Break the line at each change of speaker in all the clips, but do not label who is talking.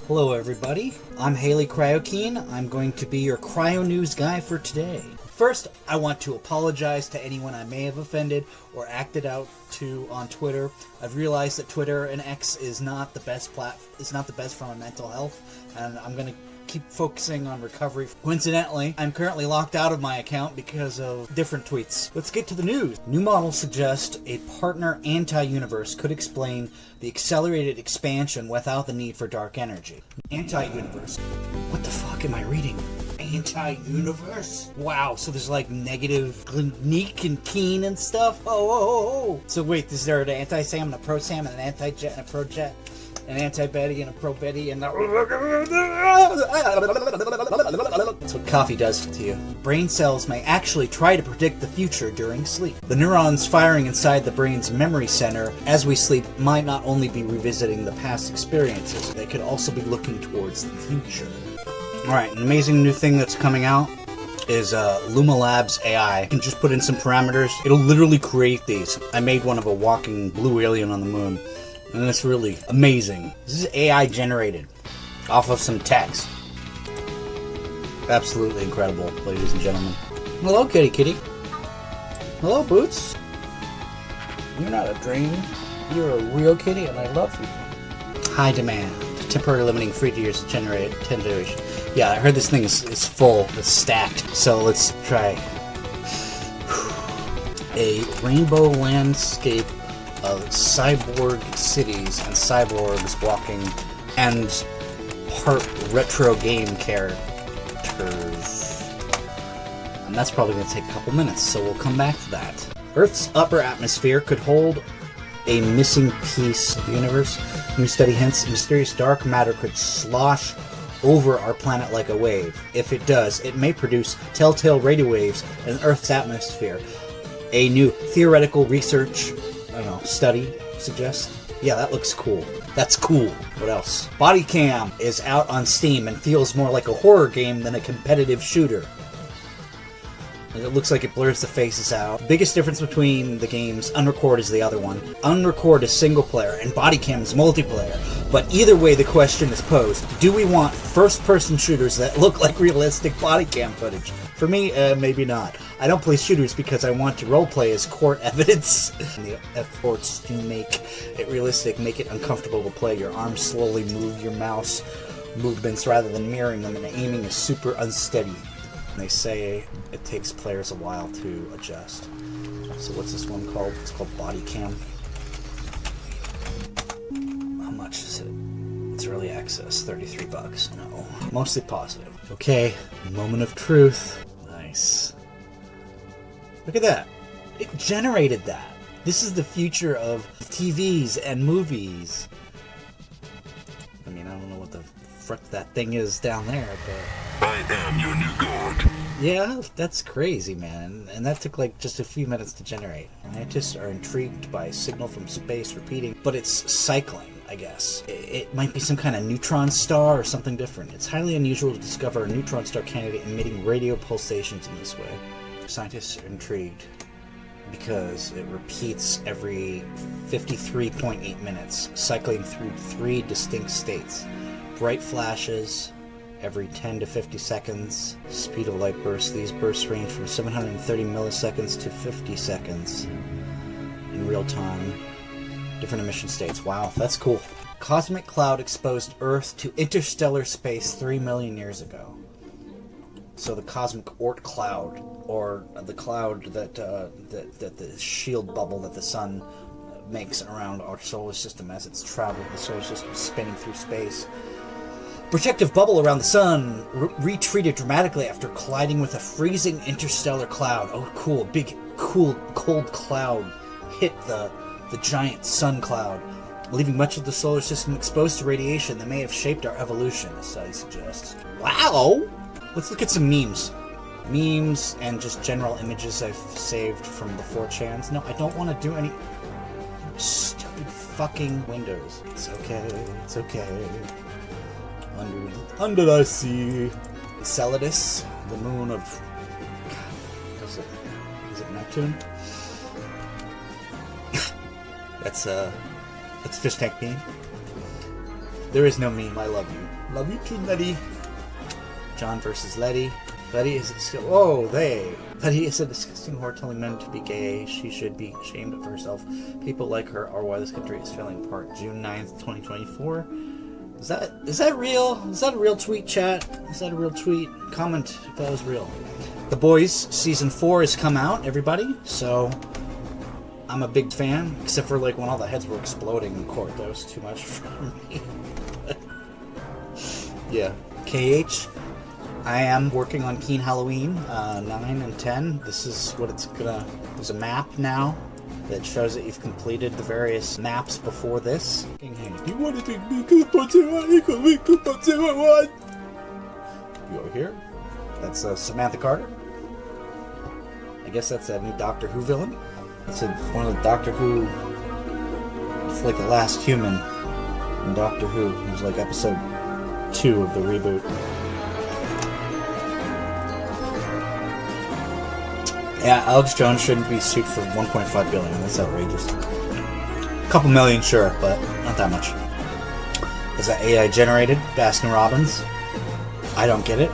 Hello everybody, I'm Haley Cryokeen. I'm going to be your Cryo News guy for today. First, I want to apologize to anyone I may have offended or acted out to on Twitter. I've realized that Twitter and X is not the best for my mental health, and I'm going to keep focusing on recovery. Coincidentally, I'm currently locked out of my account because of different tweets. Let's get to the news. New models suggest a partner anti-universe could explain the accelerated expansion without the need for dark energy. Anti-universe. What the fuck am I reading? Anti-universe? Wow, so there's like negative Gleek and Keen and stuff? Oh. So wait, is there an anti-Sam and a pro-Sam and an anti-Jet and a pro-Jet? An anti-Betty and a pro-Betty and that's what coffee does to you. Brain cells may actually try to predict the future during sleep. The neurons firing inside the brain's memory center as we sleep might not only be revisiting the past experiences, they could also be looking towards the future. Alright, an amazing new thing that's coming out is Luma Labs AI. You can just put in some parameters. It'll literally create these. I made one of a walking blue alien on the moon. And it's really amazing. This is AI generated off of some text. Absolutely incredible, ladies and gentlemen. Hello, kitty kitty. Hello, Boots. You're not a dream. You're a real kitty, and I love you. High demand. Temporary limiting 3 years to generate 10 generation. Yeah, I heard this thing is full. It's stacked. So let's try. A rainbow landscape of cyborg cities and cyborgs walking and part retro game characters. And that's probably going to take a couple minutes, so we'll come back to that. Earth's upper atmosphere could hold a missing piece of the universe. New study hints mysterious dark matter could slosh over our planet like a wave. If it does, it may produce telltale radio waves in Earth's atmosphere. A new theoretical research study suggests. Yeah, that looks cool. That's cool. What else? Body Cam is out on Steam and feels more like a horror game than a competitive shooter. And it looks like it blurs the faces out. Biggest difference between the games, Unrecord is the other one. Unrecord is single player and Body Cam is multiplayer. But either way the question is posed, do we want first-person shooters that look like realistic body cam footage? For me, maybe not. I don't play shooters because I want to roleplay as court evidence. And the efforts to make it realistic make it uncomfortable to play. Your arms slowly move your mouse movements rather than mirroring them, and the aiming is super unsteady. And they say it takes players a while to adjust. So what's this one called? It's called Body Cam. How much is it? It's early access, $33. No, mostly positive. Okay, moment of truth. Nice. Look at that. It generated that. This is the future of TVs and movies. I mean, I don't know what the frick that thing is down there, but
I am your new god.
yeah, that's crazy, man. And that took like just a few minutes to generate. Scientists are intrigued by a signal from space repeating, but it's cycling, I guess. It might be some kind of neutron star or something different. It's highly unusual to discover a neutron star candidate emitting radio pulsations in this way. Scientists are intrigued because it repeats every 53.8 minutes, cycling through 3 distinct states. Bright flashes every 10 to 50 seconds. Speed of light bursts. These bursts range from 730 milliseconds to 50 seconds in real time. Different emission states. Wow, that's cool. Cosmic cloud exposed Earth to interstellar space 3 million years ago. So the cosmic Oort cloud, or the cloud that the shield bubble that the sun makes around our solar system as it's traveling, the solar system spinning through space. Protective bubble around the sun retreated dramatically after colliding with a freezing interstellar cloud. Oh, cool. Big, cool, cold cloud hit the giant sun cloud, leaving much of the solar system exposed to radiation that may have shaped our evolution, as study suggests. Wow! Let's look at some memes. Memes and just general images I've saved from the 4chans. No, I don't want to do any stupid fucking Windows. It's okay. It's okay. Under the sea. Enceladus, the moon of... What is it? Is it Neptune? That's Fishtank beam. There is no meme. I love you. Love you too, Letty. John versus Letty. Letty is Letty is a disgusting whore telling men to be gay. She should be ashamed of herself. People like her are why this country is falling apart. June 9th, 2024. Is that real? Is that a real tweet, chat? Is that a real tweet? Comment if that was real. The Boys season 4 has come out, everybody. So I'm a big fan, except for like when all the heads were exploding in court. That was too much for me. Yeah. KH. I am working on Keen Halloween 9 and 10. This is what it's gonna... There's a map now that shows that you've completed the various maps before this. You want to take me You over here? That's Samantha Carter. I guess that's a new Doctor Who villain. That's one of the Doctor Who... It's like the last human in Doctor Who. It was like episode 2 of the reboot. Yeah, Alex Jones shouldn't be sued for $1.5 billion. That's outrageous. A couple million, sure, but not that much. Is that AI generated? Baskin Robbins? I don't get it.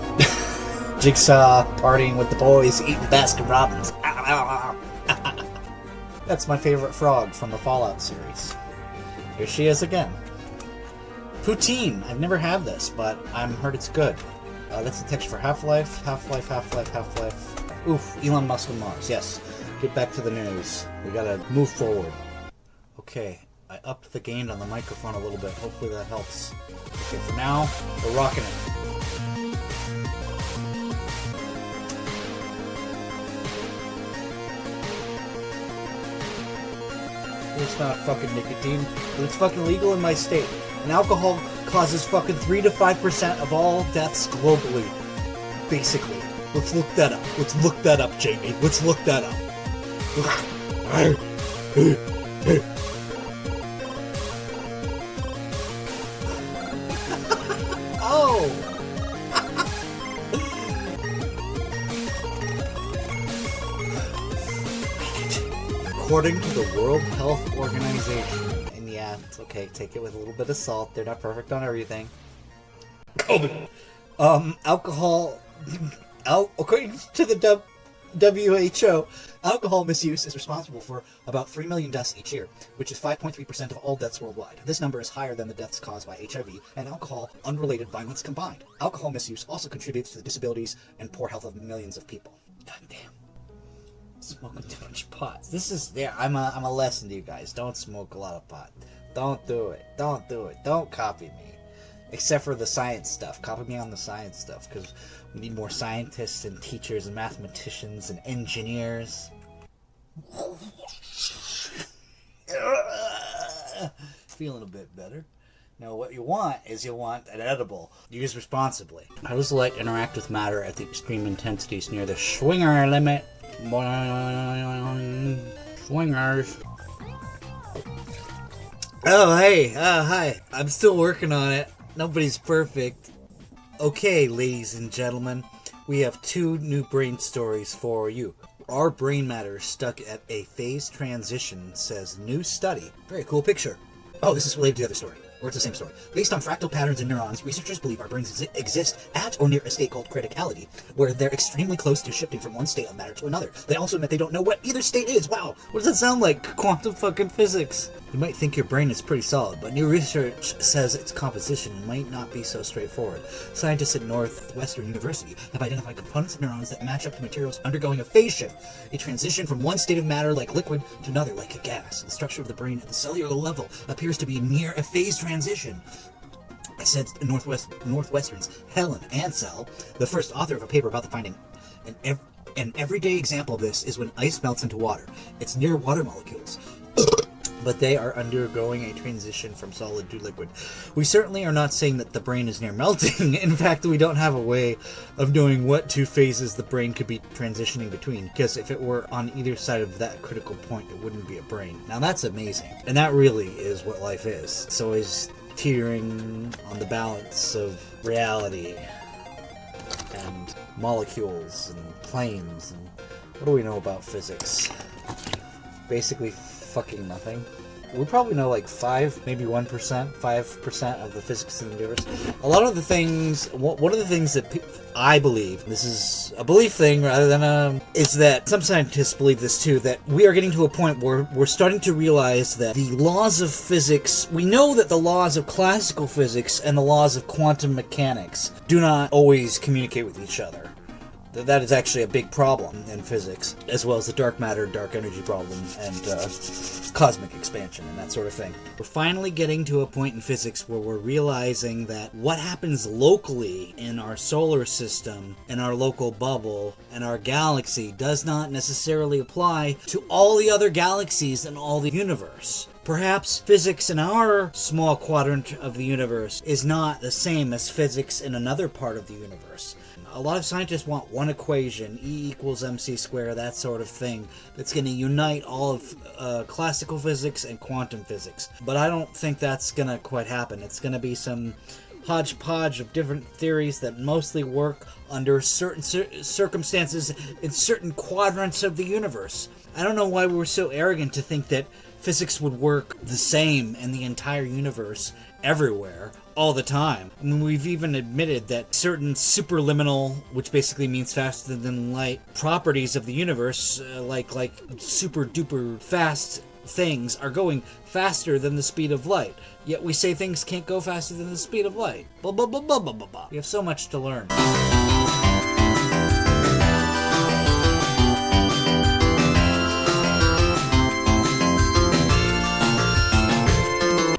Jigsaw partying with the boys, eating Baskin Robbins. That's my favorite frog from the Fallout series. Here she is again. Poutine. I've never had this, but I've heard it's good. That's the text for Half-Life, Half-Life, Half-Life, Half-Life. Oof, Elon Musk on Mars. Yes. Get back to the news. We gotta move forward. Okay, I upped the gain on the microphone a little bit. Hopefully that helps. Okay, for now, we're rocking it. It's not fucking nicotine. It's fucking legal in my state. And alcohol causes fucking 3 to 5% of all deaths globally. Basically. Let's look that up. Let's look that up, Jamie. Let's look that up. Oh! According to the World Health Organization, and yeah, it's okay, take it with a little bit of salt. They're not perfect on everything. COVID. Alcohol... According to the WHO, alcohol misuse is responsible for about 3 million deaths each year, which is 5.3% of all deaths worldwide. This number is higher than the deaths caused by HIV and alcohol-unrelated violence combined. Alcohol misuse also contributes to the disabilities and poor health of millions of people. God damn. Smoking too much pot. This is... Yeah, I'm a lesson to you guys. Don't smoke a lot of pot. Don't do it. Don't do it. Don't copy me. Except for the science stuff. Copy me on the science stuff, because we need more scientists and teachers and mathematicians and engineers. Feeling a bit better. Now, what you want is you want an edible. Use responsibly. How does light interact with matter at the extreme intensities near the Schwinger limit? Swingers. Oh, hey. Hi. I'm still working on it. Nobody's perfect. Okay, ladies and gentlemen, we have 2 new brain stories for you. Our brain matter is stuck at a phase transition, says new study. Very cool picture. Oh, this is related to the other story. Or it's the same story. Based on fractal patterns in neurons, researchers believe our brains exist at or near a state called criticality, where they're extremely close to shifting from one state of matter to another. They also admit they don't know what either state is. Wow, what does that sound like? Quantum fucking physics. You might think your brain is pretty solid, but new research says its composition might not be so straightforward. Scientists at Northwestern University have identified components of neurons that match up to materials undergoing a phase shift, a transition from one state of matter like liquid to another like a gas. The structure of the brain at the cellular level appears to be near a phase transition, said Northwestern's Helen Ansell, the first author of a paper about the finding. An everyday example of this is when ice melts into water. It's near water molecules. But they are undergoing a transition from solid to liquid. We certainly are not saying that the brain is near melting. In fact, we don't have a way of knowing what 2 phases the brain could be transitioning between, because if it were on either side of that critical point, it wouldn't be a brain. Now that's amazing. And that really is what life is. It's always teetering on the balance of reality and molecules and planes. And what do we know about physics? Basically fucking nothing. we probably know like 5, maybe 1%, 5% of the physics in the universe. A lot of the things, one of the things that I believe, this is a belief thing rather than is that some scientists believe this too, that we are getting to a point where we're starting to realize that the laws of physics, we know that the laws of classical physics and the laws of quantum mechanics do not always communicate with each other. That is actually a big problem in physics, as well as the dark matter, dark energy problem, and cosmic expansion and that sort of thing. We're finally getting to a point in physics where we're realizing that what happens locally in our solar system, in our local bubble, and our galaxy does not necessarily apply to all the other galaxies in all the universe. Perhaps physics in our small quadrant of the universe is not the same as physics in another part of the universe. A lot of scientists want one equation, E equals mc squared, that sort of thing, that's going to unite all of classical physics and quantum physics. But I don't think that's going to quite happen. It's going to be some hodgepodge of different theories that mostly work under certain circumstances in certain quadrants of the universe. I don't know why we were so arrogant to think that physics would work the same in the entire universe, everywhere, all the time. I mean, we've even admitted that certain superliminal, which basically means faster than light, properties of the universe, like super duper fast things, are going faster than the speed of light. Yet we say things can't go faster than the speed of light. Blah, blah, blah, blah, blah, blah, blah. We have so much to learn.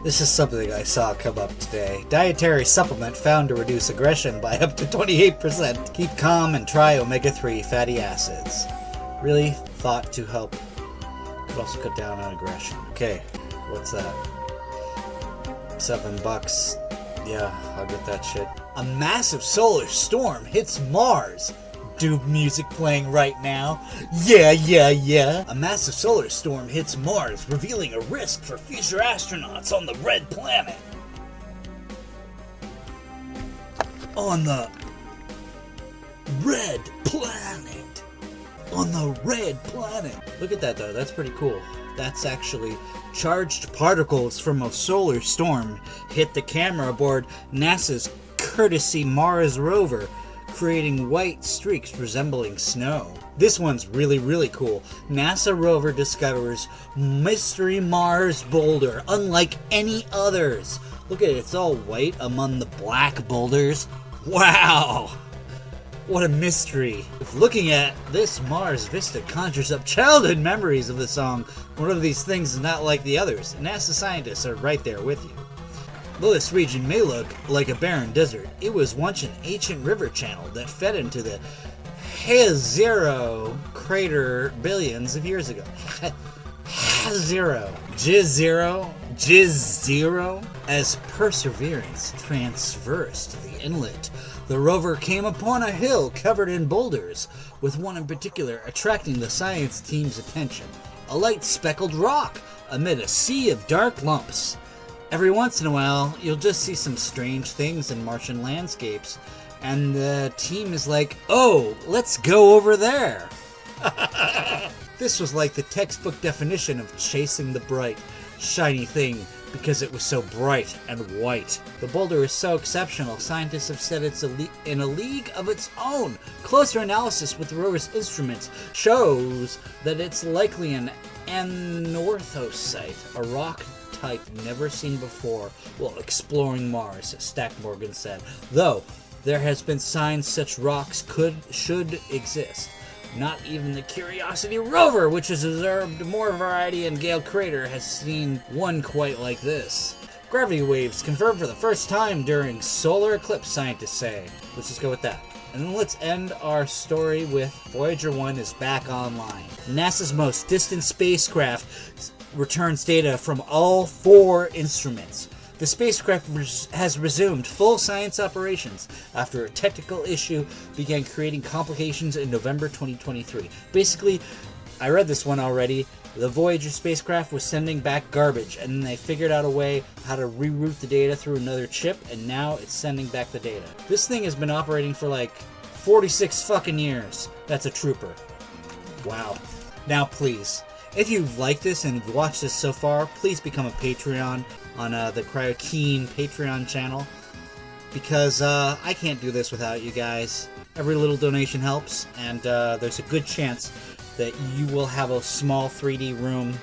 This is something I saw come up today. Dietary supplement found to reduce aggression by up to 28%. Keep calm and try omega-3 fatty acids. Really thought to help. Could also cut down on aggression. Okay, what's that? $7. Yeah, I'll get that shit. A massive solar storm hits Mars. Doom music playing right now. Yeah. A massive solar storm hits Mars, revealing a risk for future astronauts on the Red Planet. On the Red Planet. On the Red Planet. Look at that though, that's pretty cool. That's actually charged particles from a solar storm hit the camera aboard NASA's Courtesy Mars rover, creating white streaks resembling snow. This one's really, really cool. NASA rover discovers mystery Mars boulder, unlike any others. Look at it, it's all white among the black boulders. Wow! What a mystery. If looking at this Mars vista conjures up childhood memories of the song, one of these things is not like the others. NASA scientists are right there with you. Though this region may look like a barren desert, it was once an ancient river channel that fed into the Jezero crater billions of years ago. Jezero. As Perseverance traversed the inlet, the rover came upon a hill covered in boulders, with one in particular attracting the science team's attention. A light speckled rock amid a sea of dark lumps. Every once in a while, you'll just see some strange things in Martian landscapes, and the team is like, oh, let's go over there. This was like the textbook definition of chasing the bright, shiny thing because it was so bright and white. The boulder is so exceptional, scientists have said it's in a league of its own. Closer analysis with the rover's instruments shows that it's likely an anorthosite, a rock type never seen before while exploring Mars, Stack Morgan said. Though there has been signs such rocks should exist. Not even the Curiosity rover, which has observed more variety in Gale Crater, has seen one quite like this. Gravity waves confirmed for the first time during solar eclipse, scientists say. Let's just go with that. And then let's end our story with Voyager 1 is back online. NASA's most distant spacecraft returns data from all 4 instruments. The spacecraft has resumed full science operations after a technical issue began creating complications in November 2023. Basically, I read this one already. The Voyager spacecraft was sending back garbage, and then they figured out a way how to reroute the data through another chip, and now it's sending back the data. This thing has been operating for like 46 fucking years. That's a trooper. Wow. Now please, If you've liked this and you've watched this so far, please become a Patreon on the CRYONEWS Patreon channel, because I can't do this without you guys. Every little donation helps, and there's a good chance that you will have a small 3D room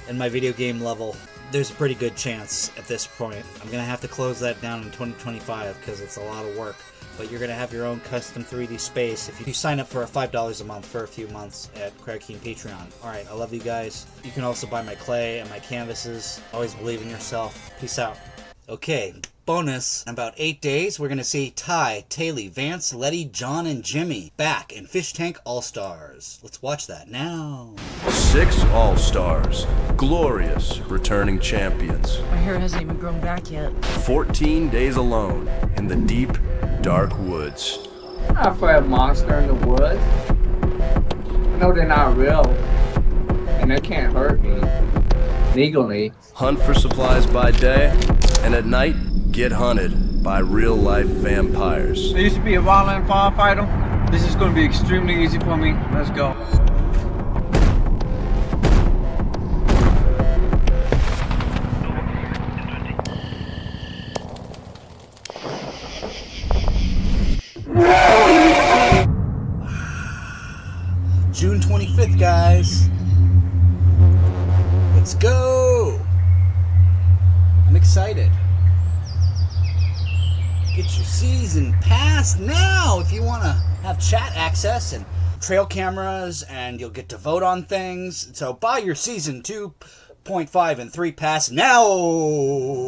in my video game level. There's a pretty good chance at this point. I'm going to have to close that down in 2025 because it's a lot of work. But you're going to have your own custom 3D space if you sign up for $5 a month for a few months at CRYONEWS Patreon. Alright, I love you guys. You can also buy my clay and my canvases. Always believe in yourself. Peace out. Okay, bonus. In about 8 days, we're going to see Ty, Taylor, Vance, Letty, John, and Jimmy back in Fishtank All-Stars. Let's watch that now.
6 All-Stars. Glorious returning champions.
My hair hasn't even grown back yet.
14 days alone in the deep, dark woods.
I'm not afraid of monster in the woods. I know they're not real, and they can't hurt me legally.
Hunt for supplies by day, and at night, get hunted by real-life vampires.
I used to be a wildland firefighter. This is going to be extremely easy for me. Let's go.
June 25th, guys. Let's go! I'm excited. Get your season pass now if you want to have chat access and trail cameras, and you'll get to vote on things. So buy your season 2.5 and 3 pass now!